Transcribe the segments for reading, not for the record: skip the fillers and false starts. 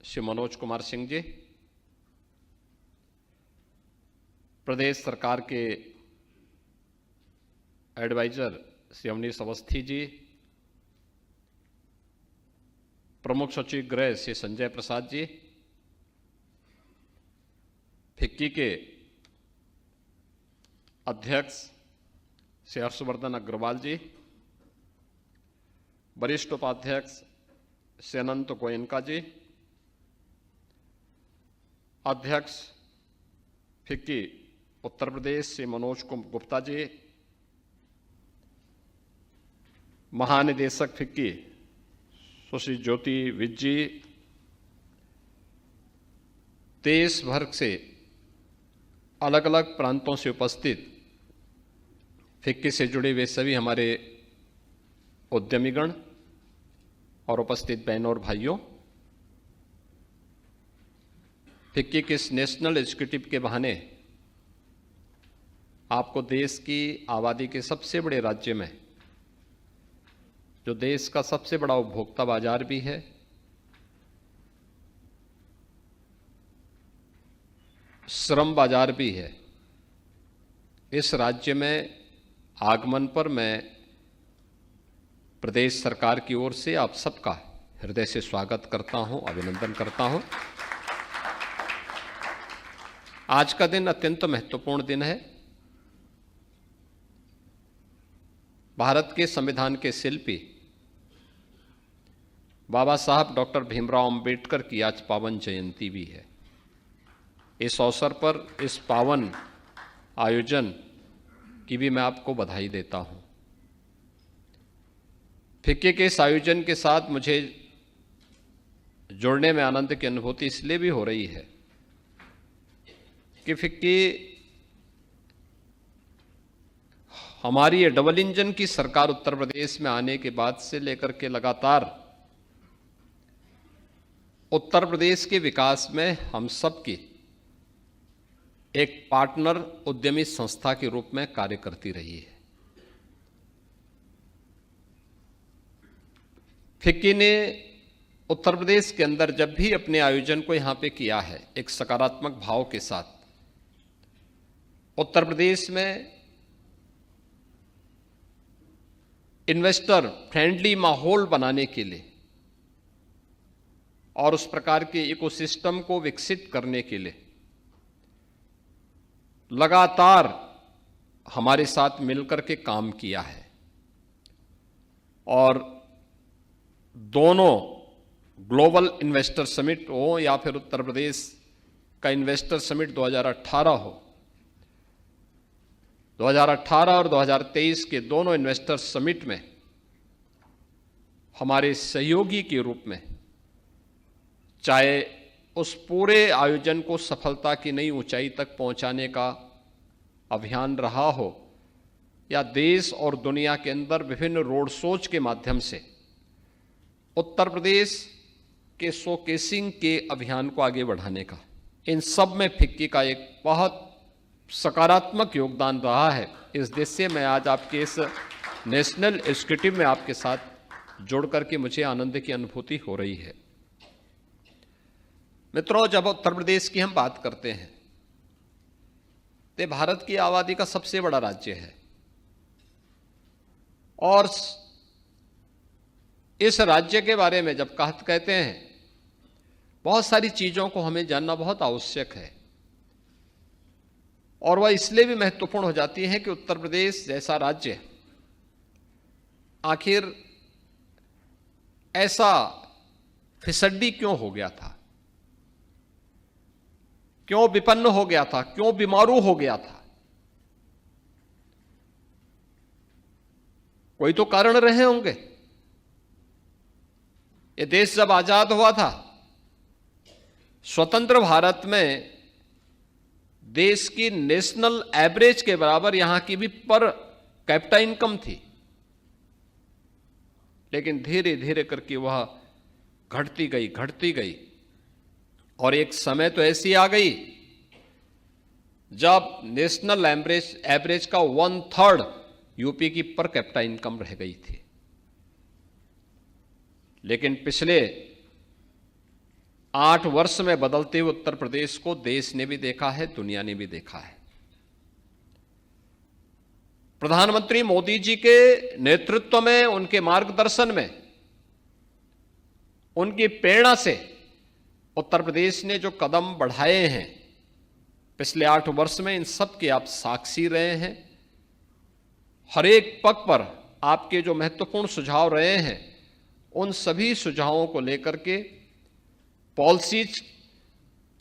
श्री मनोज कुमार सिंह जी, प्रदेश सरकार के एडवाइजर श्री अवनीश अवस्थी जी, प्रमुख सचिव गृह श्री संजय प्रसाद जी, फिक्की के अध्यक्ष श्री हर्षवर्धन अग्रवाल जी, वरिष्ठ उपाध्यक्ष श्री अनंत गोयनका जी, अध्यक्ष फिक्की उत्तर प्रदेश श्री मनोज गुप्ता जी, महानिदेशक फिक्की सुश्री ज्योति विज जी, देश भर से अलग अलग प्रांतों से उपस्थित फिक्की से जुड़े हुए सभी हमारे उद्यमीगण और उपस्थित बहनों और भाइयों, फिक्की के इस नेशनल एग्जीक्यूटिव के बहाने आपको देश की आबादी के सबसे बड़े राज्य में, जो देश का सबसे बड़ा उपभोक्ता बाजार भी है, श्रम बाजार भी है, इस राज्य में आगमन पर मैं प्रदेश सरकार की ओर से आप सबका हृदय से स्वागत करता हूं, अभिनंदन करता हूं। आज का दिन अत्यंत महत्वपूर्ण दिन है। भारत के संविधान के शिल्पी बाबा साहब डॉक्टर भीमराव अंबेडकर की आज पावन जयंती भी है। इस अवसर पर इस पावन आयोजन की भी मैं आपको बधाई देता हूं। फिक्की के इस आयोजन के साथ मुझे जुड़ने में आनंद की अनुभूति इसलिए भी हो रही है कि फिक्की हमारी ये डबल इंजन की सरकार उत्तर प्रदेश में आने के बाद से लेकर के लगातार उत्तर प्रदेश के विकास में हम सब की एक पार्टनर उद्यमी संस्था के रूप में कार्य करती रही है। फिक्की ने उत्तर प्रदेश के अंदर जब भी अपने आयोजन को यहां पे किया है, एक सकारात्मक भाव के साथ उत्तर प्रदेश में इन्वेस्टर फ्रेंडली माहौल बनाने के लिए और उस प्रकार के इकोसिस्टम को विकसित करने के लिए लगातार हमारे साथ मिलकर के काम किया है। और दोनों ग्लोबल इन्वेस्टर समिट हो या फिर उत्तर प्रदेश का इन्वेस्टर समिट 2018 हो, 2018 और 2023 के दोनों इन्वेस्टर समिट में हमारे सहयोगी के रूप में, चाहे उस पूरे आयोजन को सफलता की नई ऊंचाई तक पहुंचाने का अभियान रहा हो या देश और दुनिया के अंदर विभिन्न रोड शोज के माध्यम से उत्तर प्रदेश के शोकेसिंग के अभियान को आगे बढ़ाने का, इन सब में फिक्की का एक बहुत सकारात्मक योगदान रहा है। इस देश से मैं आज आपके इस नेशनल एग्जीक्यूटिव में आपके साथ जुड़ करके मुझे आनंद की अनुभूति हो रही है। मित्रों, जब उत्तर प्रदेश की हम बात करते हैं तो भारत की आबादी का सबसे बड़ा राज्य है और इस राज्य के बारे में जब कहते हैं, बहुत सारी चीजों को हमें जानना बहुत आवश्यक है और वह इसलिए भी महत्वपूर्ण हो जाती है कि उत्तर प्रदेश जैसा राज्य आखिर ऐसा फिसड्डी क्यों हो गया था, क्यों विपन्न हो गया था, क्यों बीमारू हो गया था। कोई तो कारण रहे होंगे। ये देश जब आजाद हुआ था, स्वतंत्र भारत में देश की नेशनल एवरेज के बराबर यहां की भी पर कैपिटा इनकम थी, लेकिन धीरे धीरे करके वह घटती गई और एक समय तो ऐसी आ गई जब नेशनल एवरेज का 1/3 यूपी की पर कैपिटा इनकम रह गई थी। लेकिन पिछले 8 वर्ष में बदलते हुए उत्तर प्रदेश को देश ने भी देखा है, दुनिया ने भी देखा है। प्रधानमंत्री मोदी जी के नेतृत्व में, उनके मार्गदर्शन में, उनकी प्रेरणा से उत्तर प्रदेश ने जो कदम बढ़ाए हैं पिछले 8 वर्ष में, इन सब के आप साक्षी रहे हैं। हर एक पग पर आपके जो महत्वपूर्ण सुझाव रहे हैं, उन सभी सुझावों को लेकर के पॉलिसीज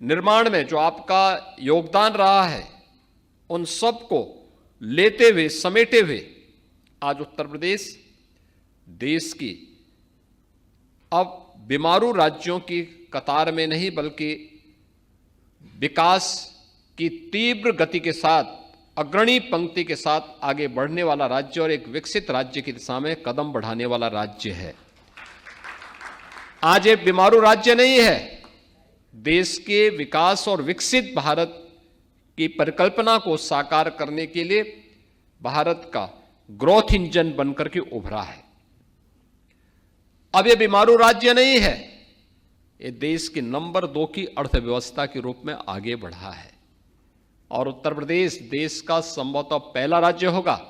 निर्माण में जो आपका योगदान रहा है, उन सब को लेते हुए, समेटे हुए आज उत्तर प्रदेश देश की अब बीमारू राज्यों की कतार में नहीं, बल्कि विकास की तीव्र गति के साथ, अग्रणी पंक्ति के साथ आगे बढ़ने वाला राज्य और एक विकसित राज्य की दिशा में कदम बढ़ाने वाला राज्य है। आज एक बीमारू राज्य नहीं है। देश के विकास और विकसित भारत की परिकल्पना को साकार करने के लिए भारत का ग्रोथ इंजन बनकर के उभरा है। अब यह बीमारू राज्य नहीं है, ये देश की नंबर 2 की अर्थव्यवस्था के रूप में आगे बढ़ा है। और उत्तर प्रदेश देश का संभवतः पहला राज्य होगा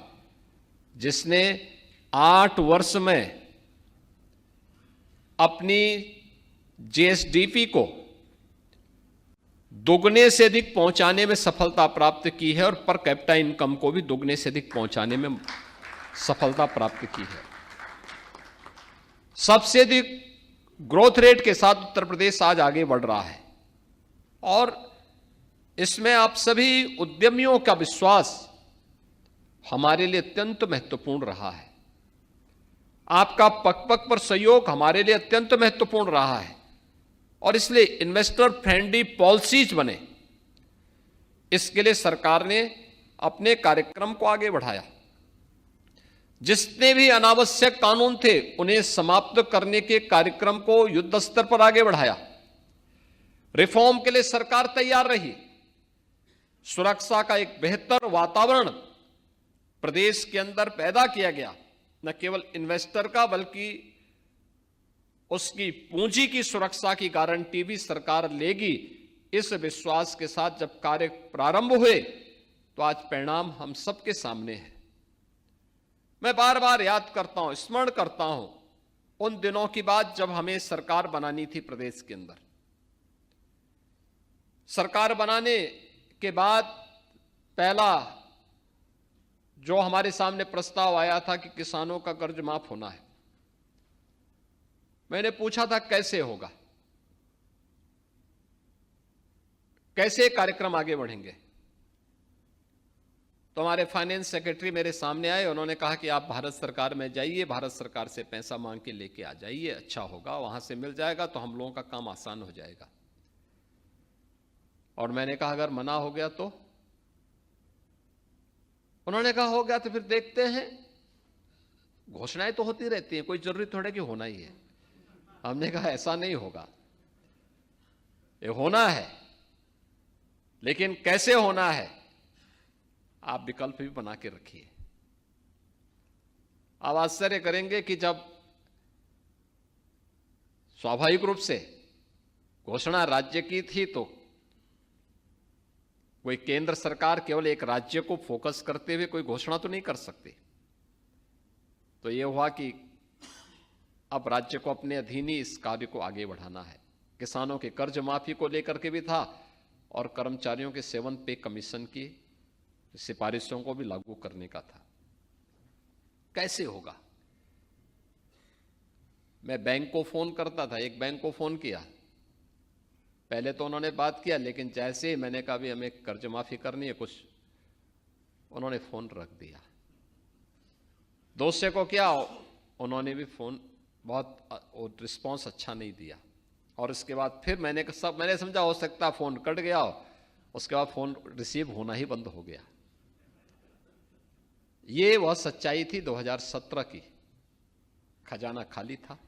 जिसने 8 वर्ष में अपनी जीएसडीपी को दोगुने से अधिक पहुंचाने में सफलता प्राप्त की है और पर कैपिटा इनकम को भी दोगुने से अधिक पहुंचाने में सफलता प्राप्त की है। सबसे अधिक ग्रोथ रेट के साथ उत्तर प्रदेश आज आगे बढ़ रहा है और इसमें आप सभी उद्यमियों का विश्वास हमारे लिए अत्यंत महत्वपूर्ण रहा है। आपका पग पग पर सहयोग हमारे लिए अत्यंत महत्वपूर्ण रहा है और इसलिए इन्वेस्टर फ्रेंडली पॉलिसीज बने, इसके लिए सरकार ने अपने कार्यक्रम को आगे बढ़ाया। जितने भी अनावश्यक कानून थे उन्हें समाप्त करने के कार्यक्रम को युद्ध स्तर पर आगे बढ़ाया। रिफॉर्म के लिए सरकार तैयार रही। सुरक्षा का एक बेहतर वातावरण प्रदेश के अंदर पैदा किया गया, न केवल इन्वेस्टर का बल्कि उसकी पूंजी की सुरक्षा की गारंटी भी सरकार लेगी। इस विश्वास के साथ जब कार्य प्रारंभ हुए तो आज परिणाम हम सबके सामने है। मैं बार बार याद करता हूं, स्मरण करता हूं उन दिनों की बात जब हमें सरकार बनानी थी प्रदेश के अंदर। सरकार बनाने के बाद पहला जो हमारे सामने प्रस्ताव आया था कि किसानों का कर्ज माफ होना है। मैंने पूछा था कैसे होगा, कैसे कार्यक्रम आगे बढ़ेंगे। तो हमारे फाइनेंस सेक्रेटरी मेरे सामने आए, उन्होंने कहा कि आप भारत सरकार में जाइए, भारत सरकार से पैसा मांग के लेके आ जाइए, अच्छा होगा, वहां से मिल जाएगा तो हम लोगों का काम आसान हो जाएगा। और मैंने कहा अगर मना हो गया तो? उन्होंने कहा हो गया तो फिर देखते हैं, घोषणाएं तो होती रहती हैं, कोई जरूरी थोड़ा कि होना ही है। हमने कहा ऐसा नहीं होगा, ये होना है, लेकिन कैसे होना है आप विकल्प भी बना के रखिए। आप आश्चर्य करेंगे कि जब स्वाभाविक रूप से घोषणा राज्य की थी तो कोई केंद्र सरकार केवल एक राज्य को फोकस करते हुए कोई घोषणा तो नहीं कर सकती। तो यह हुआ कि अब राज्य को अपने अधीन ही इस कार्य को आगे बढ़ाना है। किसानों के कर्ज माफी को लेकर के भी था और कर्मचारियों के 7 पे कमीशन की सिफारिशों को भी लागू करने का था। कैसे होगा? मैं बैंक को फोन करता था, एक बैंक को फोन किया, पहले तो उन्होंने बात किया, लेकिन जैसे ही मैंने कहा भी हमें कर्ज माफी करनी है कुछ, उन्होंने फोन रख दिया। दूसरे को क्या, उन्होंने भी फोन बहुत रिस्पांस अच्छा नहीं दिया। और इसके बाद फिर मैंने समझा हो सकता फोन कट गया, उसके बाद फोन रिसीव होना ही बंद हो गया। ये वह सच्चाई थी 2017 की। खजाना खाली था,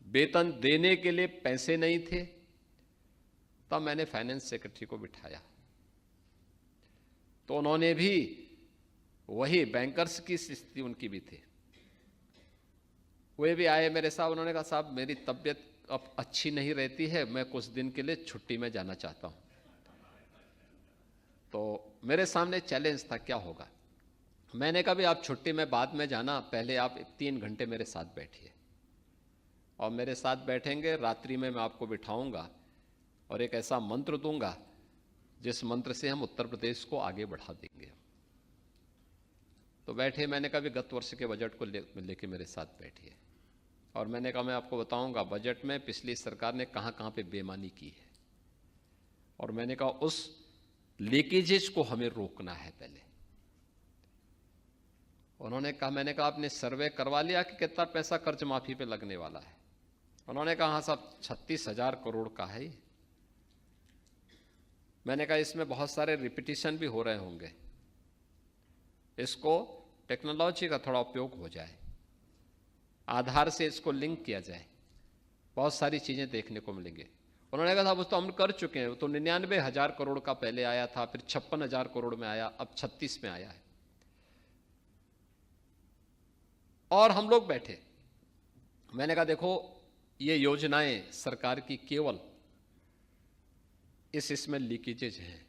वेतन देने के लिए पैसे नहीं थे। तब मैंने फाइनेंस सेक्रेटरी को बिठाया तो उन्होंने भी वही बैंकर्स की स्थिति उनकी भी थी, वे भी आए मेरे साथ। उन्होंने कहा साहब मेरी तबीयत अब अच्छी नहीं रहती है, मैं कुछ दिन के लिए छुट्टी में जाना चाहता हूं। तो मेरे सामने चैलेंज था, क्या होगा। मैंने कहा भी आप छुट्टी में बाद में जाना, पहले आप 3 घंटे मेरे साथ बैठिए और मेरे साथ बैठेंगे, रात्रि में मैं आपको बिठाऊंगा और एक ऐसा मंत्र दूंगा जिस मंत्र से हम उत्तर प्रदेश को आगे बढ़ा देंगे। तो बैठे, मैंने कहा भी गत वर्ष के बजट को लेके मेरे साथ बैठिए और मैंने कहा मैं आपको बताऊंगा बजट में पिछली सरकार ने कहां कहां पे बेईमानी की है और मैंने कहा उस लीकेजेस को हमें रोकना है पहले। उन्होंने कहा, मैंने कहा आपने सर्वे करवा लिया कि कितना पैसा कर्ज माफी पे लगने वाला है। उन्होंने कहा हाँ साहब 36,000 करोड़ का है। मैंने कहा इसमें बहुत सारे रिपीटिशन भी हो रहे होंगे, इसको टेक्नोलॉजी का थोड़ा उपयोग हो जाए, आधार से इसको लिंक किया जाए, बहुत सारी चीजें देखने को मिलेंगे। उन्होंने कहा साहब तो हम कर चुके हैं, तो 99,000 करोड़ का पहले आया था, फिर 56,000 करोड़ में आया, अब 36 में आया है। और हम लोग बैठे, मैंने कहा देखो ये योजनाएं सरकार की केवल इसमें लीकेजेज हैं,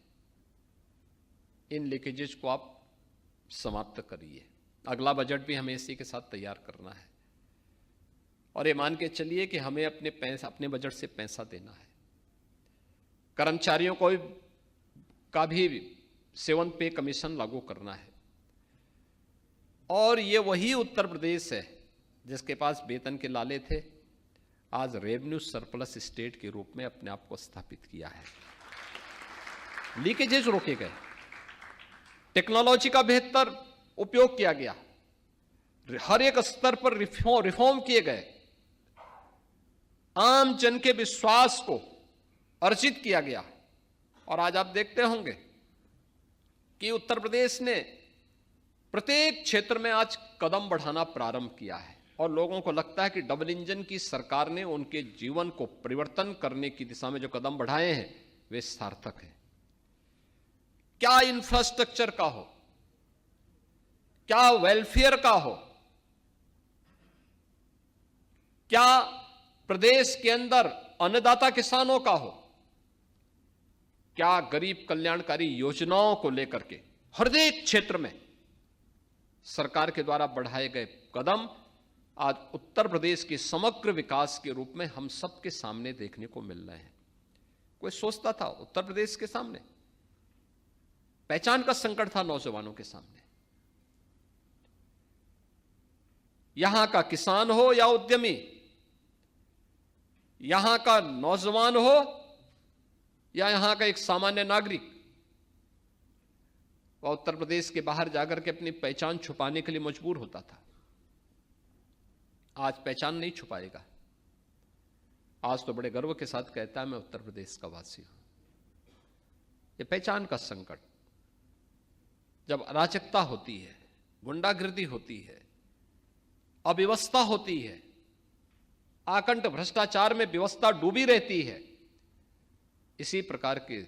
इन लीकेजेज को आप समाप्त करिए। अगला बजट भी हमें इसी के साथ तैयार करना है और ये मान के चलिए कि हमें अपने बजट से पैसा देना है। कर्मचारियों को का भी 7 पे कमीशन लागू करना है और ये वही उत्तर प्रदेश है जिसके पास वेतन के लाले थे, आज रेवेन्यू सरप्लस स्टेट के रूप में अपने आप को स्थापित किया है। लीकेजेज रोके गए, टेक्नोलॉजी का बेहतर उपयोग किया गया, हर एक स्तर पर रिफॉर्म किए गए, आम जन के विश्वास को अर्जित किया गया। और आज आप देखते होंगे कि उत्तर प्रदेश ने प्रत्येक क्षेत्र में आज कदम बढ़ाना प्रारंभ किया है और लोगों को लगता है कि डबल इंजन की सरकार ने उनके जीवन को परिवर्तन करने की दिशा में जो कदम बढ़ाए हैं वे सार्थक हैं। क्या इंफ्रास्ट्रक्चर का हो, क्या वेलफेयर का हो, क्या प्रदेश के अंदर अन्नदाता किसानों का हो, क्या गरीब कल्याणकारी योजनाओं को लेकर के हर एक क्षेत्र में सरकार के द्वारा बढ़ाए गए कदम आज उत्तर प्रदेश के समग्र विकास के रूप में हम सबके सामने देखने को मिल रहे हैं। कोई सोचता था उत्तर प्रदेश के सामने पहचान का संकट था, नौजवानों के सामने, यहां का किसान हो या उद्यमी, यहां का नौजवान हो या यहां का एक सामान्य नागरिक, वह उत्तर प्रदेश के बाहर जाकर के अपनी पहचान छुपाने के लिए मजबूर होता था। आज पहचान नहीं छुपाएगा, आज तो बड़े गर्व के साथ कहता है मैं उत्तर प्रदेश का वासी हूं। ये पहचान का संकट, जब अराजकता होती है, गुंडागिर्दी होती है, अव्यवस्था होती है, आकंठ भ्रष्टाचार में व्यवस्था डूबी रहती है, इसी प्रकार के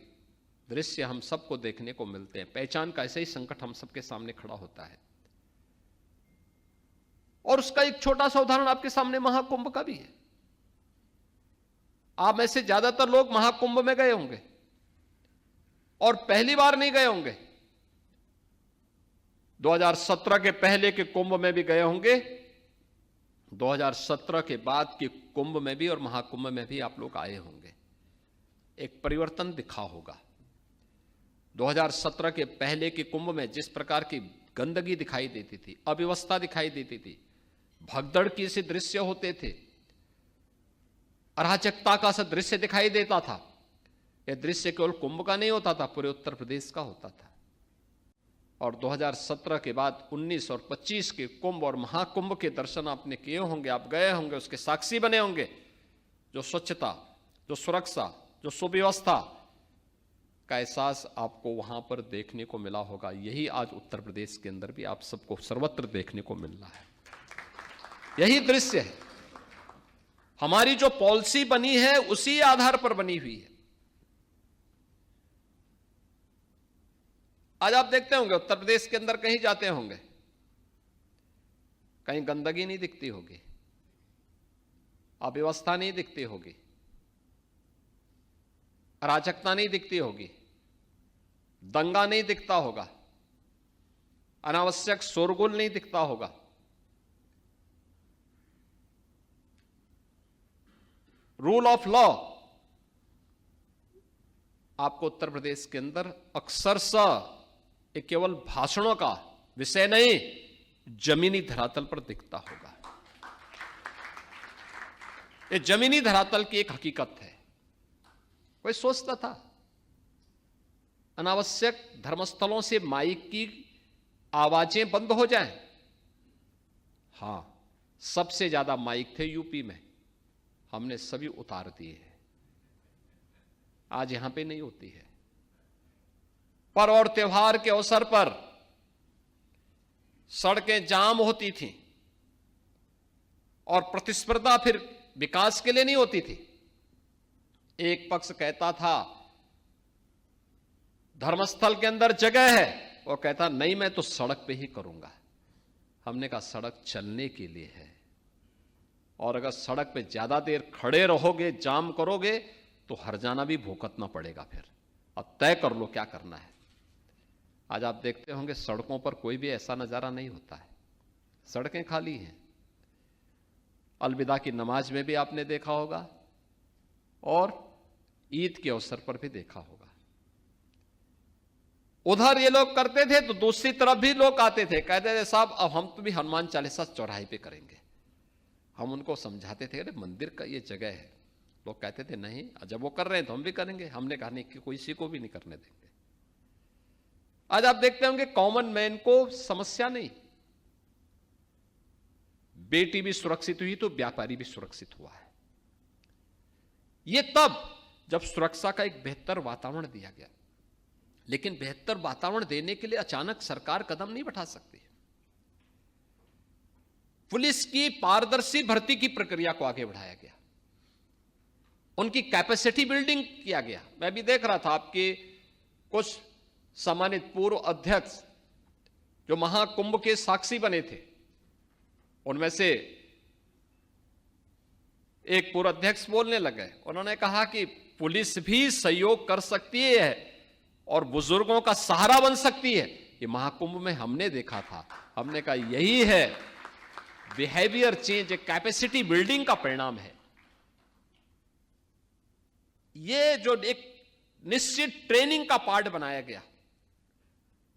दृश्य हम सबको देखने को मिलते हैं। पहचान का ऐसा ही संकट हम सबके सामने खड़ा होता है और उसका एक छोटा सा उदाहरण आपके सामने महाकुंभ का भी है। आप में से ज्यादातर लोग महाकुंभ में गए होंगे और पहली बार नहीं गए होंगे, 2017 के पहले के कुंभ में भी गए होंगे, 2017 के बाद के कुंभ में भी और महाकुंभ में भी आप लोग आए होंगे। एक परिवर्तन दिखा होगा। 2017 के पहले के कुंभ में जिस प्रकार की गंदगी दिखाई देती थी, अव्यवस्था दिखाई देती थी, भगदड़ के से दृश्य होते थे, अराजकता का सा दृश्य दिखाई देता था, यह दृश्य केवल कुंभ का नहीं होता था, पूरे उत्तर प्रदेश का होता था। और 2017 के बाद 19 और 25 के कुंभ और महाकुंभ के दर्शन आपने किए होंगे, आप गए होंगे, उसके साक्षी बने होंगे। जो स्वच्छता, जो सुरक्षा, जो सुव्यवस्था का एहसास आपको वहां पर देखने को मिला होगा, यही आज उत्तर प्रदेश के अंदर भी आप सबको सर्वत्र देखने को मिल रहा है। यही दृश्य है। हमारी जो पॉलिसी बनी है उसी आधार पर बनी हुई है। आज आप देखते होंगे उत्तर प्रदेश के अंदर कहीं जाते होंगे, कहीं गंदगी नहीं दिखती होगी, अव्यवस्था नहीं दिखती होगी, अराजकता नहीं दिखती होगी, दंगा नहीं दिखता होगा, अनावश्यक शोरगुल नहीं दिखता होगा। रूल ऑफ लॉ आपको उत्तर प्रदेश के अंदर अक्सरशः एक केवल भाषणों का विषय नहीं, जमीनी धरातल पर दिखता होगा। ये जमीनी धरातल की एक हकीकत है। कोई सोचता था अनावश्यक धर्मस्थलों से माइक की आवाजें बंद हो जाएं? हां, सबसे ज्यादा माइक थे यूपी में, हमने सभी उतार दिए हैं। आज यहां पे नहीं होती है। पर और त्योहार के अवसर पर सड़कें जाम होती थीं और प्रतिस्पर्धा फिर विकास के लिए नहीं होती थी। एक पक्ष कहता था धर्मस्थल के अंदर जगह है, वो कहता नहीं मैं तो सड़क पे ही करूंगा। हमने कहा सड़क चलने के लिए है, और अगर सड़क पे ज्यादा देर खड़े रहोगे, जाम करोगे, तो हर्जाना भी भुगतना पड़ेगा। फिर अब तय कर लो क्या करना है। आज आप देखते होंगे सड़कों पर कोई भी ऐसा नजारा नहीं होता है, सड़कें खाली हैं। अलविदा की नमाज में भी आपने देखा होगा और ईद के अवसर पर भी देखा होगा। उधर ये लोग करते थे तो दूसरी तरफ भी लोग आते थे, कहते थे साहब अब हम तो भी हनुमान चालीसा चौराहे पे करेंगे। हम उनको समझाते थे अरे मंदिर का ये जगह है। लोग कहते थे नहीं, जब वो कर रहे हैं तो हम भी करेंगे। हमने कहा नहीं कि कोई किसी को भी नहीं करने देंगे। आज आप देखते होंगे कॉमन मैन को समस्या नहीं, बेटी भी सुरक्षित हुई तो व्यापारी भी सुरक्षित हुआ है। यह तब जब सुरक्षा का एक बेहतर वातावरण दिया गया। लेकिन बेहतर वातावरण देने के लिए अचानक सरकार कदम नहीं बढ़ा सकती। पुलिस की पारदर्शी भर्ती की प्रक्रिया को आगे बढ़ाया गया, उनकी कैपेसिटी बिल्डिंग किया गया। मैं भी देख रहा था आपके कुछ सम्मानित पूर्व अध्यक्ष जो महाकुंभ के साक्षी बने थे, उनमें से एक पूर्व अध्यक्ष बोलने लगे। उन्होंने कहा कि पुलिस भी सहयोग कर सकती है और बुजुर्गों का सहारा बन सकती है। ये महाकुंभ में हमने देखा था। हमने कहा यही है बिहेवियर चेंज, कैपेसिटी बिल्डिंग का परिणाम है। ये जो एक निश्चित ट्रेनिंग का पार्ट बनाया गया।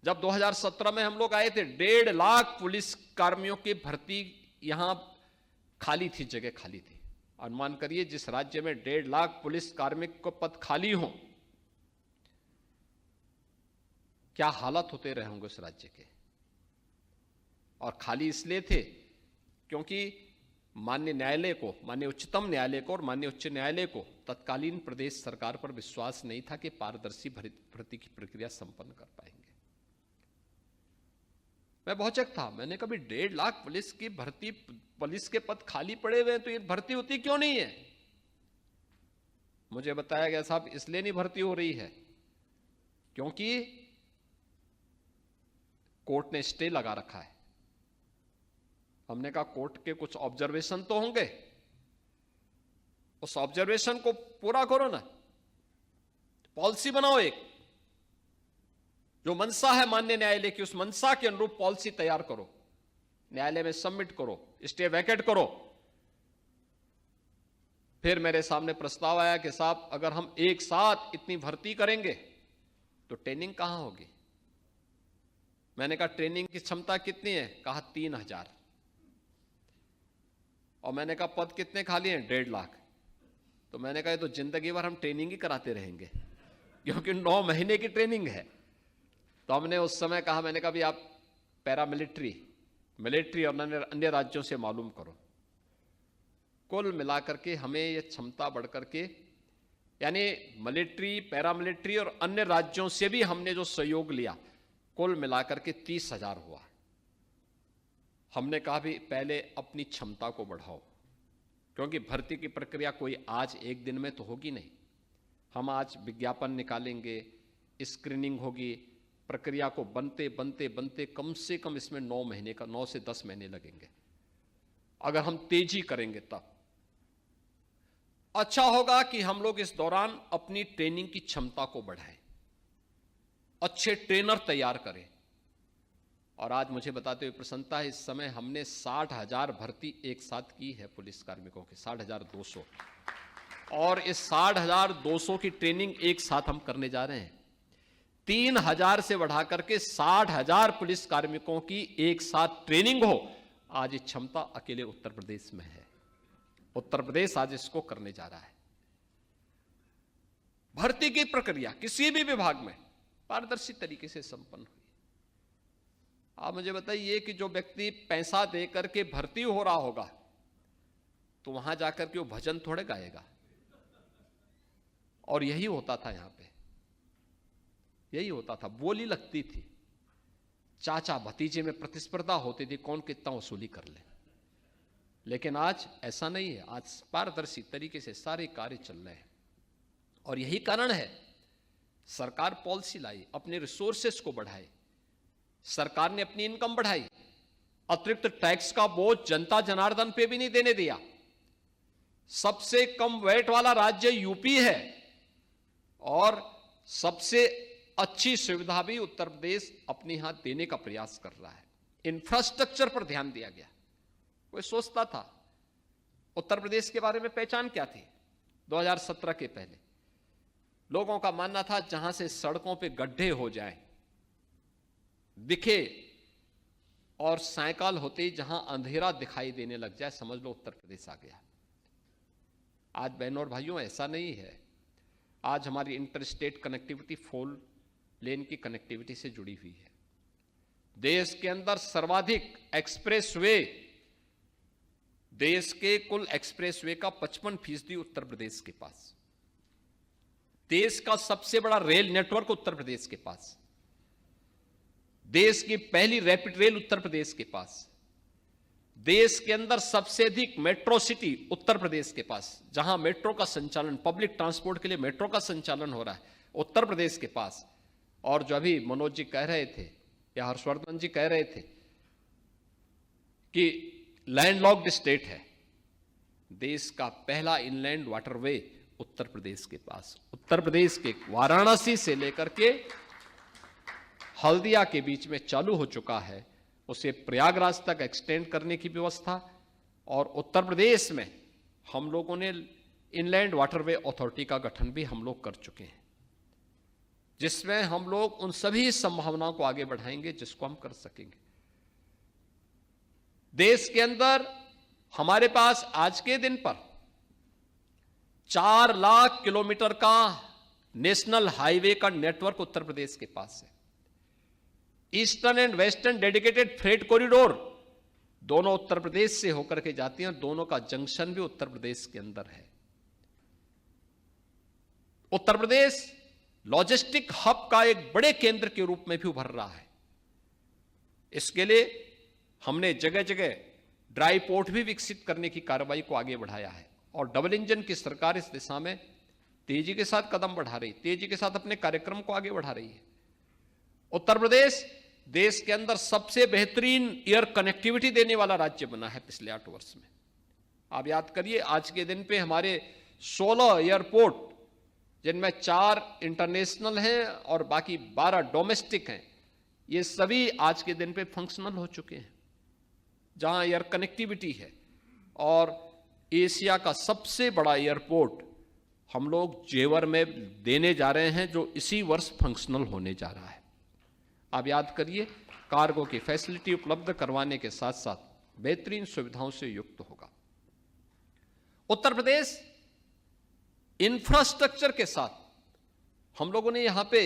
जब 2017 में हम लोग आए थे, 1.5 लाख पुलिस कर्मियों की भर्ती यहां खाली थी, जगह खाली थी। अनुमान करिए जिस राज्य में 1.5 लाख पुलिस कार्मिक को पद खाली हों, क्या हालत होते रहे होंगे उस राज्य के। और खाली इसलिए थे क्योंकि माननीय न्यायालय को, माननीय उच्चतम न्यायालय को और माननीय उच्च न्यायालय को तत्कालीन प्रदेश सरकार पर विश्वास नहीं था कि पारदर्शी भर्ती की प्रक्रिया संपन्न कर पाएंगे। मैं भौचक था, मैंने कभी 1.5 लाख पुलिस की भर्ती, पुलिस के पद खाली पड़े हुए हैं तो ये भर्ती होती क्यों नहीं है। मुझे बताया गया साहब इसलिए नहीं भर्ती हो रही है क्योंकि कोर्ट ने स्टे लगा रखा है। हमने कहा कोर्ट के कुछ ऑब्जर्वेशन तो होंगे, उस ऑब्जर्वेशन को पूरा करो ना, पॉलिसी बनाओ। एक जो मंशा है माननीय न्यायालय की, उस मंशा के अनुरूप पॉलिसी तैयार करो, न्यायालय में सबमिट करो, स्टे वैकेट करो। फिर मेरे सामने प्रस्ताव आया कि साहब अगर हम एक साथ इतनी भर्ती करेंगे तो ट्रेनिंग कहां होगी। मैंने कहा ट्रेनिंग की क्षमता कितनी है, कहा 3000। और मैंने कहा पद कितने खाली हैं, 1.5 लाख। तो मैंने कहा तो जिंदगी भर हम ट्रेनिंग ही कराते रहेंगे क्योंकि 9 महीने की ट्रेनिंग है। तो हमने उस समय कहा, मैंने कहा भी आप पैरामिलिट्री, मिलिट्री और अन्य राज्यों से मालूम करो। कुल मिलाकर के हमें यह क्षमता बढ़कर के, यानी मिलिट्री, पैरामिलिट्री और अन्य राज्यों से भी हमने जो सहयोग लिया, कुल मिलाकर के 30,000 हुआ। हमने कहा भी पहले अपनी क्षमता को बढ़ाओ क्योंकि भर्ती की प्रक्रिया कोई आज एक दिन में तो होगी नहीं। हम आज विज्ञापन निकालेंगे, स्क्रीनिंग होगी, प्रक्रिया को बनते बनते बनते कम से कम इसमें 9 महीने का, 9 से 10 महीने लगेंगे अगर हम तेजी करेंगे तब। अच्छा होगा कि हम लोग इस दौरान अपनी ट्रेनिंग की क्षमता को बढ़ाएं, अच्छे ट्रेनर तैयार करें। और आज मुझे बताते हुए प्रसन्नता है, इस समय हमने 60,000 भर्ती एक साथ की है पुलिस कार्मिकों के, 60,200। और इस 60,200 की ट्रेनिंग एक साथ हम करने जा रहे हैं। 3,000 से बढ़ा करके 60,000 पुलिस कार्मिकों की एक साथ ट्रेनिंग हो, आज ये क्षमता अकेले उत्तर प्रदेश में है। उत्तर प्रदेश आज इसको करने जा रहा है। भर्ती की प्रक्रिया किसी भी विभाग में पारदर्शी तरीके से संपन्न हुई। आप मुझे बताइए कि जो व्यक्ति पैसा देकर के भर्ती हो रहा होगा, तो वहां जाकर के वो भजन थोड़े गाएगा। और यही होता था यहां पे, यही होता था, बोली लगती थी, चाचा भतीजे में प्रतिस्पर्धा होती थी, कौन कितना वसूली कर ले। लेकिन आज ऐसा नहीं है, आज पारदर्शी तरीके से सारे कार्य चल रहे हैं। और यही कारण है सरकार पॉलिसी लाई, अपने रिसोर्सेस को बढ़ाए, सरकार ने अपनी इनकम बढ़ाई, अतिरिक्त टैक्स का बोझ जनता जनार्दन पे भी नहीं देने दिया। सबसे कम वैट वाला राज्य यूपी है और सबसे अच्छी सुविधा भी उत्तर प्रदेश अपने यहां देने का प्रयास कर रहा है। इंफ्रास्ट्रक्चर पर ध्यान दिया गया। कोई सोचता था उत्तर प्रदेश के बारे में पहचान क्या थी? 2017 के पहले लोगों का मानना था जहां से सड़कों पे गड्ढे हो जाएं, दिखे और सायकाल होते ही जहां अंधेरा दिखाई देने लग जाए, समझ लो उत्तर प्रदेश आ गया। आज बहनों और भाइयों ऐसा नहीं है। आज हमारी इंटर स्टेट कनेक्टिविटी 4 लेन की कनेक्टिविटी से जुड़ी हुई है। देश के अंदर सर्वाधिक एक्सप्रेसवे, देश के कुल एक्सप्रेसवे का 55% उत्तर प्रदेश के पास। देश का सबसे बड़ा रेल नेटवर्क उत्तर प्रदेश के पास। देश की पहली रैपिड रेल उत्तर प्रदेश के पास। देश के अंदर सबसे अधिक मेट्रो सिटी उत्तर प्रदेश के पास, जहां मेट्रो का संचालन, पब्लिक ट्रांसपोर्ट के लिए मेट्रो का संचालन हो रहा है, उत्तर प्रदेश के पास। और जो अभी मनोज जी कह रहे थे या हर्षवर्धन जी कह रहे थे कि लैंडलॉक्ड स्टेट है, देश का पहला इनलैंड वाटरवे उत्तर प्रदेश के पास। उत्तर प्रदेश के वाराणसी से लेकर के हल्दिया के बीच में चालू हो चुका है, उसे प्रयागराज तक एक्सटेंड करने की व्यवस्था। और उत्तर प्रदेश में हम लोगों ने इनलैंड वाटरवे अथॉरिटी का गठन भी हम लोग कर चुके हैं, जिसमें हम लोग उन सभी संभावनाओं को आगे बढ़ाएंगे जिसको हम कर सकेंगे। देश के अंदर हमारे पास आज के दिन पर 4 लाख किलोमीटर का नेशनल हाईवे का नेटवर्क उत्तर प्रदेश के पास है। Eastern and western dedicated freight corridor दोनों उत्तर प्रदेश से होकर के जाती हैं, दोनों का जंक्शन भी उत्तर प्रदेश के अंदर है। उत्तर प्रदेश लॉजिस्टिक हब का एक बड़े केंद्र के रूप में भी उभर रहा है। इसके लिए हमने जगह जगह ड्राई पोर्ट भी विकसित करने की कार्रवाई को आगे बढ़ाया है। और डबल इंजन की सरकार इस दिशा में तेजी के साथ कदम बढ़ा रही, तेजी के साथ अपने कार्यक्रम को आगे बढ़ा रही है। उत्तर प्रदेश देश के अंदर सबसे बेहतरीन एयर कनेक्टिविटी देने वाला राज्य बना है पिछले 8 वर्ष में। आप याद करिए, आज के दिन पे हमारे 16 एयरपोर्ट, जिनमें 4 इंटरनेशनल हैं और बाकी 12 डोमेस्टिक हैं, ये सभी आज के दिन पे फंक्शनल हो चुके हैं, जहां एयर कनेक्टिविटी है। और एशिया का सबसे बड़ा एयरपोर्ट हम लोग जेवर में देने जा रहे हैं, जो इसी वर्ष फंक्शनल होने जा रहा है। आप याद करिए, कार्गो की फैसिलिटी उपलब्ध करवाने के साथ साथ बेहतरीन सुविधाओं से युक्त होगा। उत्तर प्रदेश इंफ्रास्ट्रक्चर के साथ हम लोगों ने यहां पे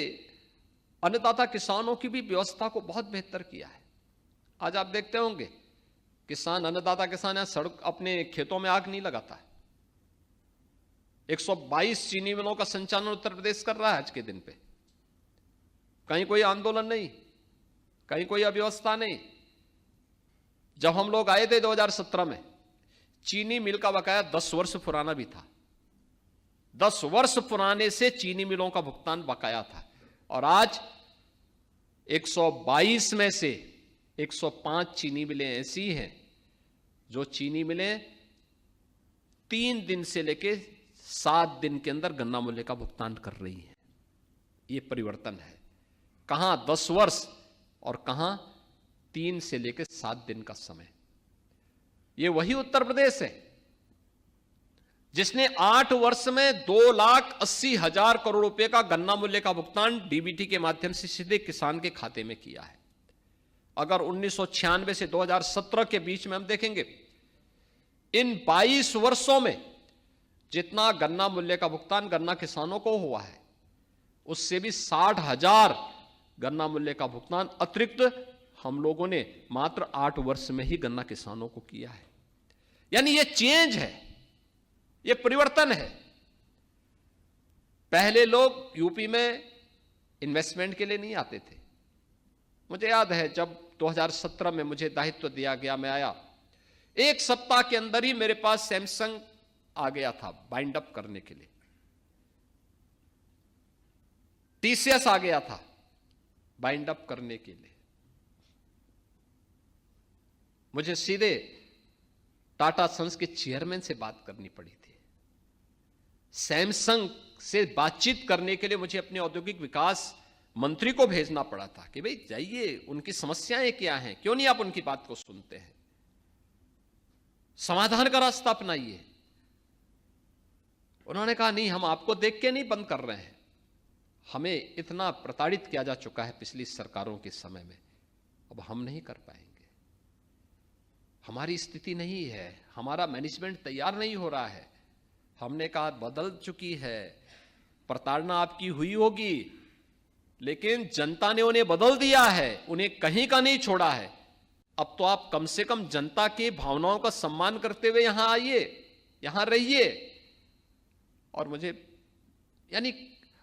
अन्नदाता किसानों की भी व्यवस्था को बहुत बेहतर किया है। आज आप देखते होंगे किसान, अन्नदाता किसान यहां सड़क अपने खेतों में आग नहीं लगाता है। 122 चीनी मिलों का संचालन उत्तर प्रदेश कर रहा है आज के दिन पे। कहीं कोई आंदोलन नहीं, कहीं कोई अव्यवस्था नहीं। जब हम लोग आए थे 2017 में, चीनी मिल का बकाया 10 वर्ष पुराना भी था। 10 वर्ष पुराने से चीनी मिलों का भुगतान बकाया था। और आज 122 में से 105 चीनी मिलें ऐसी हैं जो चीनी मिलें 3 दिन से लेके 7 दिन के अंदर गन्ना मूल्य का भुगतान कर रही है। ये परिवर्तन है। कहां 10 वर्ष और कहां 3 से लेकर 7 दिन का समय। ये वही उत्तर प्रदेश है जिसने 8 वर्ष में 2,80,000 करोड़ रुपए का गन्ना मूल्य का भुगतान डीबीटी के माध्यम से सीधे किसान के खाते में किया है। अगर 1996 से 2017 के बीच में हम देखेंगे, इन 22 वर्षों में जितना गन्ना मूल्य का भुगतान गन्ना किसानों को हुआ है, उससे भी 60,000 गन्ना मूल्य का भुगतान अतिरिक्त हम लोगों ने मात्र 8 वर्ष में ही गन्ना किसानों को किया है। यानी ये चेंज है, ये परिवर्तन है। पहले लोग यूपी में इन्वेस्टमेंट के लिए नहीं आते थे। मुझे याद है जब 2017 में मुझे दायित्व दिया गया, मैं आया, 1 सप्ताह के अंदर ही मेरे पास सैमसंग आ गया था बाइंड अप करने के लिए, टीसीएस आ गया था बाइंड अप करने के लिए। मुझे सीधे टाटा सन्स के चेयरमैन से बात करनी पड़ी थी। सैमसंग से बातचीत करने के लिए मुझे अपने औद्योगिक विकास मंत्री को भेजना पड़ा था कि भाई जाइए, उनकी समस्याएं क्या हैं, क्यों नहीं आप उनकी बात को सुनते हैं, समाधान का रास्ता अपनाइए। उन्होंने कहा नहीं, हम आपको देख के नहीं बंद कर रहे हैं, हमें इतना प्रताड़ित किया जा चुका है पिछली सरकारों के समय में, अब हम नहीं कर पाएंगे, हमारी स्थिति नहीं है, हमारा मैनेजमेंट तैयार नहीं हो रहा है। हमने कहा बदल चुकी है, प्रताड़ना आपकी हुई होगी, लेकिन जनता ने उन्हें बदल दिया है, उन्हें कहीं का नहीं छोड़ा है। अब तो आप कम से कम जनता की भावनाओं का सम्मान करते हुए यहां आइए, यहां रहिए। और मुझे यानी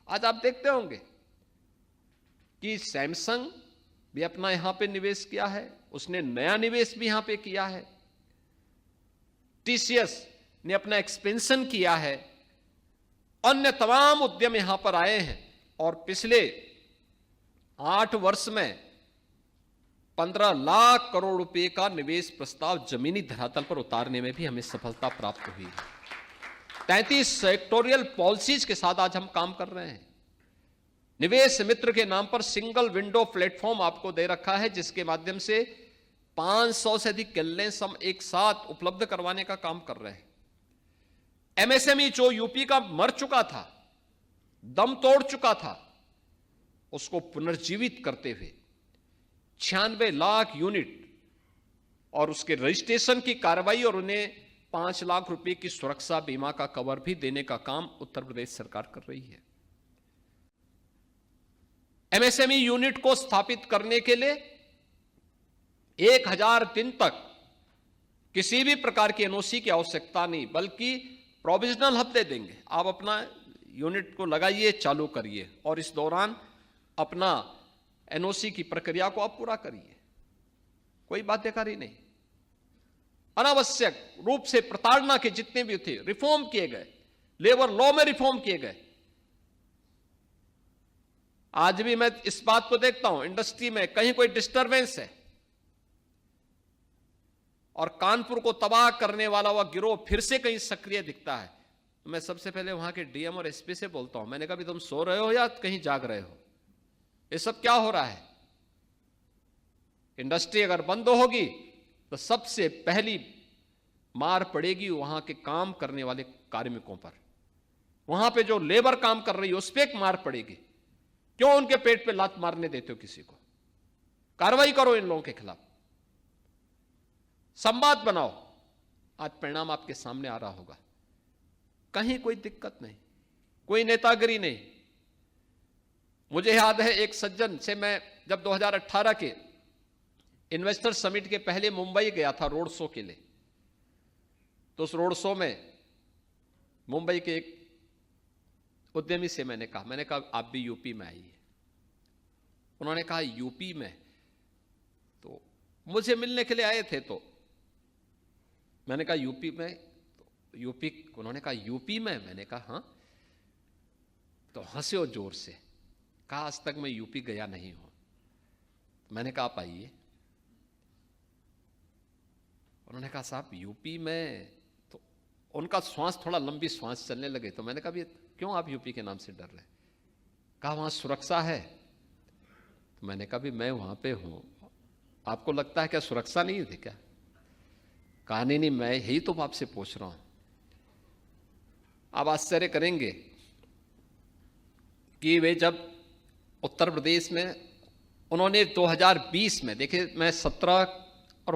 आज आप देखते होंगे कि सैमसंग भी अपना यहां पे निवेश किया है, उसने नया निवेश भी यहां पे किया है, टीसीएस ने अपना एक्सपेंशन किया है, अन्य तमाम उद्यम यहां पर आए हैं और पिछले 8 वर्ष में 15 लाख करोड़ रुपए का निवेश प्रस्ताव जमीनी धरातल पर उतारने में भी हमें सफलता प्राप्त हुई है। 33 सेक्टोरियल पॉलिसीज के साथ आज हम काम कर रहे हैं। निवेश मित्र के नाम पर सिंगल विंडो प्लेटफॉर्म आपको दे रखा है, जिसके माध्यम से 500 से अधिक कैलेंस हम एक साथ उपलब्ध करवाने का काम कर रहे हैं। एमएसएमई जो यूपी का मर चुका था, दम तोड़ चुका था, उसको पुनर्जीवित करते हुए 96 लाख यूनिट और उसके रजिस्ट्रेशन की कार्रवाई और उन्हें 5 लाख रुपए की सुरक्षा बीमा का कवर भी देने का काम उत्तर प्रदेश सरकार कर रही है। एमएसएमई यूनिट को स्थापित करने के लिए 1000 दिन तक किसी भी प्रकार की एनओसी की आवश्यकता नहीं, बल्कि प्रोविजनल हब दे देंगे। आप अपना यूनिट को लगाइए, चालू करिए और इस दौरान अपना एनओसी की प्रक्रिया को आप पूरा करिए, कोई बाध्यकारी नहीं। अनावश्यक रूप से प्रताड़ना के जितने भी थे रिफॉर्म किए गए, लेबर लॉ में रिफॉर्म किए गए। आज भी मैं इस बात को देखता हूं, इंडस्ट्री में कहीं कोई डिस्टरबेंस है और कानपुर को तबाह करने वाला वह गिरोह फिर से कहीं सक्रिय दिखता है, तो मैं सबसे पहले वहां के डीएम और एसपी से बोलता हूं, मैंने कहा भी तुम सो रहे हो या कहीं जाग रहे हो, ये सब क्या हो रहा है? इंडस्ट्री अगर बंद होगी तो सबसे पहली मार पड़ेगी वहां के काम करने वाले कार्मिकों पर, वहां पे जो लेबर काम कर रही है उस पर एक मार पड़ेगी। क्यों उनके पेट पे लात मारने देते हो किसी को? कार्रवाई करो इन लोगों के खिलाफ, संवाद बनाओ। आज परिणाम आपके सामने आ रहा होगा, कहीं कोई दिक्कत नहीं, कोई नेतागिरी नहीं। मुझे याद है एक सज्जन से मैं जब 2018 के इन्वेस्टर समिट के पहले मुंबई गया था रोड शो के लिए, तो उस रोड शो में मुंबई के एक उद्यमी से मैंने कहा आप भी यूपी में आइए। उन्होंने कहा यूपी में, तो मुझे मिलने के लिए आए थे, तो मैंने कहा यूपी में, तो यूपी, उन्होंने कहा यूपी में, मैंने कहा हाँ, तो हंसे और जोर से, कहा आज तक मैं यूपी गया नहीं हूं। मैंने कहा आप आइए। उन्होंने कहा साहब यूपी में, तो उनका श्वास थोड़ा लंबी श्वास चलने लगे। तो मैंने कहा क्यों आप यूपी के नाम से डर रहे? कहा वहां सुरक्षा है। तो मैंने कहा भी मैं वहां पे हूं, आपको लगता है क्या सुरक्षा नहीं थी क्या? कहा नहीं, मैं यही तो आपसे पूछ रहा हूं। आप आश्चर्य करेंगे कि वे जब उत्तर प्रदेश में उन्होंने 2020 में, देखिए मैं 17 और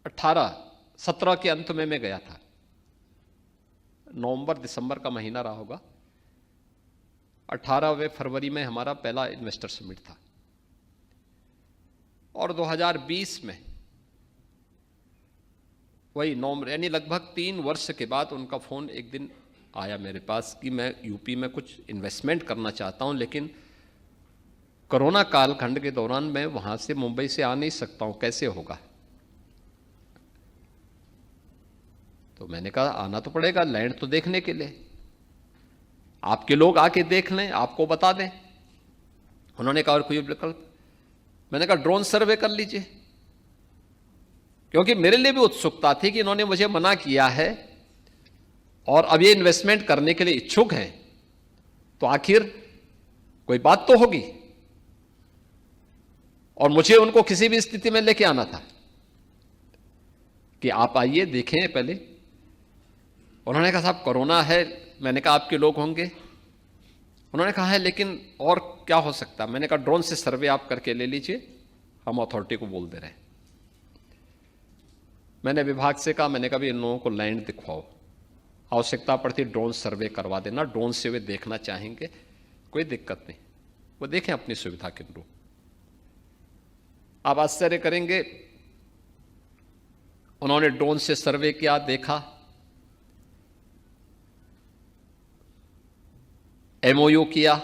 18, 17 के अंत में मैं गया था, नवंबर दिसंबर का महीना रहा होगा। 18वें फरवरी में हमारा पहला इन्वेस्टर समिट था और 2020 में वही नवंबर, यानी लगभग 3 वर्ष के बाद उनका फोन एक दिन आया मेरे पास कि मैं यूपी में कुछ इन्वेस्टमेंट करना चाहता हूं, लेकिन कोरोना कालखंड के दौरान मैं वहां से मुंबई से आ नहीं सकता हूं, कैसे होगा? तो मैंने कहा आना तो पड़ेगा, लैंड तो देखने के लिए, आपके लोग आके देख लें, आपको बता दें। उन्होंने कहा और कोई विकल्प? मैंने कहा ड्रोन सर्वे कर लीजिए, क्योंकि मेरे लिए भी उत्सुकता थी कि इन्होंने मुझे मना किया है और अब ये इन्वेस्टमेंट करने के लिए इच्छुक हैं, तो आखिर कोई बात तो होगी। और मुझे उनको किसी भी स्थिति में लेके आना था कि आप आइए देखें पहले। उन्होंने कहा साहब कोरोना है। मैंने कहा आपके लोग होंगे? उन्होंने कहा है, लेकिन और क्या हो सकता है? मैंने कहा ड्रोन से सर्वे आप करके ले लीजिए, हम अथॉरिटी को बोल दे रहे हैं। मैंने विभाग से कहा, मैंने कहा भी इन लोगों को लैंड दिखवाओ, आवश्यकता पड़ती ड्रोन सर्वे करवा देना, ड्रोन से वे देखना चाहेंगे, कोई दिक्कत नहीं, वो देखें अपनी सुविधा के अनुरूप। आप आश्चर्य करेंगे, उन्होंने ड्रोन से सर्वे किया, देखा, एमओयू किया,